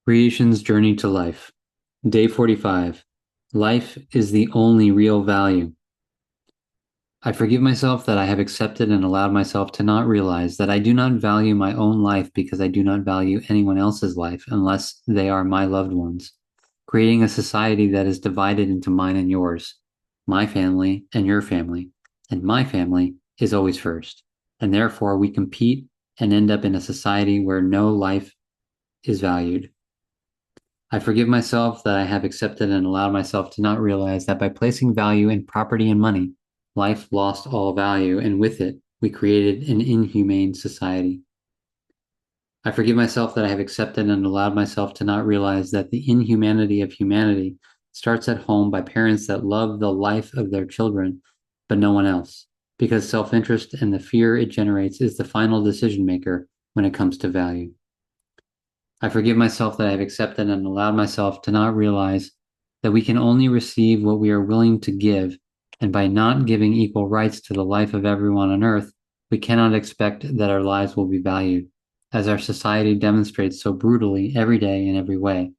Creation's Journey to Life. Day 45. Life is the only real value. I forgive myself that I have accepted and allowed myself to not realize that I do not value my own life because I do not value anyone else's life unless they are my loved ones, creating a society that is divided into mine and yours, my family and your family, and my family is always first. And therefore, we compete and end up in a society where no life is valued. I forgive myself that I have accepted and allowed myself to not realize that by placing value in property and money, life lost all value, and with it, we created an inhumane society. I forgive myself that I have accepted and allowed myself to not realize that the inhumanity of humanity starts at home by parents that love the life of their children, but no one else, because self interest and the fear it generates is the final decision maker when it comes to value. I forgive myself that I have accepted and allowed myself to not realize that we can only receive what we are willing to give, and by not giving equal rights to the life of everyone on earth, we cannot expect that our lives will be valued, as our society demonstrates so brutally every day in every way.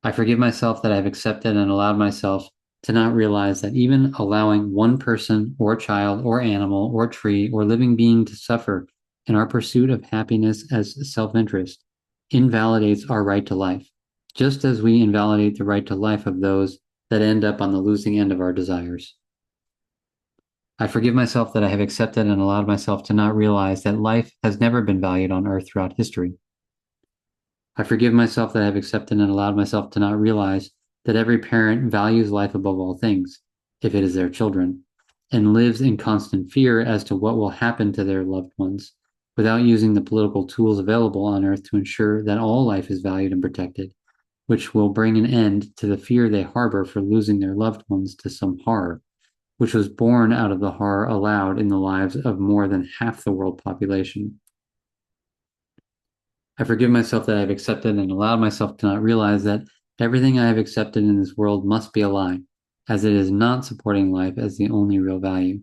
I forgive myself that I have accepted and allowed myself to not realize that even allowing one person or child or animal or tree or living being to suffer in our pursuit of happiness as self-interest invalidates our right to life, just as we invalidate the right to life of those that end up on the losing end of our desires. I forgive myself that I have accepted and allowed myself to not realize that life has never been valued on earth throughout history. I forgive myself that I have accepted and allowed myself to not realize that every parent values life above all things, if it is their children, and lives in constant fear as to what will happen to their loved ones, without using the political tools available on earth to ensure that all life is valued and protected, which will bring an end to the fear they harbor for losing their loved ones to some horror, which was born out of the horror allowed in the lives of more than half the world population. I forgive myself that I have accepted and allowed myself to not realize that everything I have accepted in this world must be a lie, as it is not supporting life as the only real value.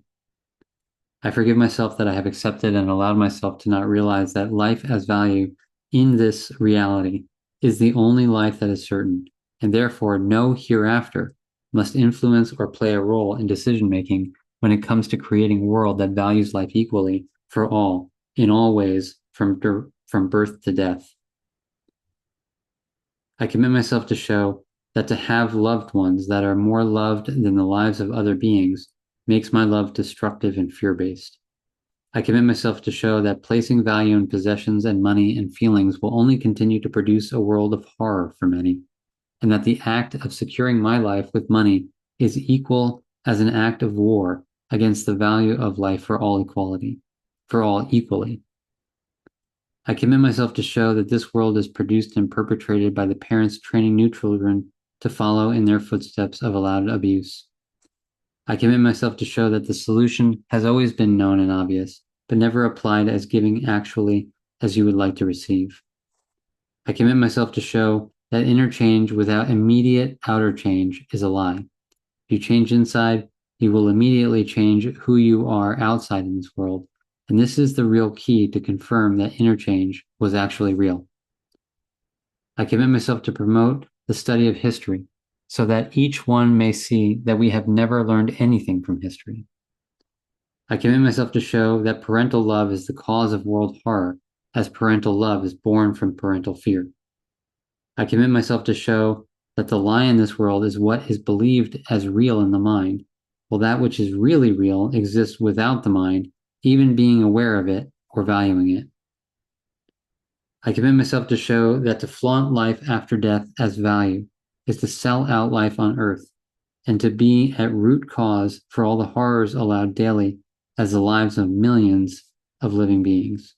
I forgive myself that I have accepted and allowed myself to not realize that life as value in this reality is the only life that is certain, and therefore no hereafter must influence or play a role in decision making when it comes to creating a world that values life equally for all, in all ways, from birth to death. I commit myself to show that to have loved ones that are more loved than the lives of other beings makes my love destructive and fear-based. I commit myself to show that placing value in possessions and money and feelings will only continue to produce a world of horror for many, and that the act of securing my life with money is equal as an act of war against the value of life for all equally. I commit myself to show that this world is produced and perpetrated by the parents training new children to follow in their footsteps of allowed abuse. I commit myself to show that the solution has always been known and obvious, but never applied as giving actually as you would like to receive. I commit myself to show that inner change without immediate outer change is a lie. If you change inside, you will immediately change who you are outside in this world. And this is the real key to confirm that interchange was actually real. I commit myself to promote the study of history so that each one may see that we have never learned anything from history. I commit myself to show that parental love is the cause of world horror, as parental love is born from parental fear. I commit myself to show that the lie in this world is what is believed as real in the mind, while that which is really real exists without the mind even being aware of it or valuing it. I commit myself to show that to flaunt life after death as value is to sell out life on earth and to be at root cause for all the horrors allowed daily as the lives of millions of living beings.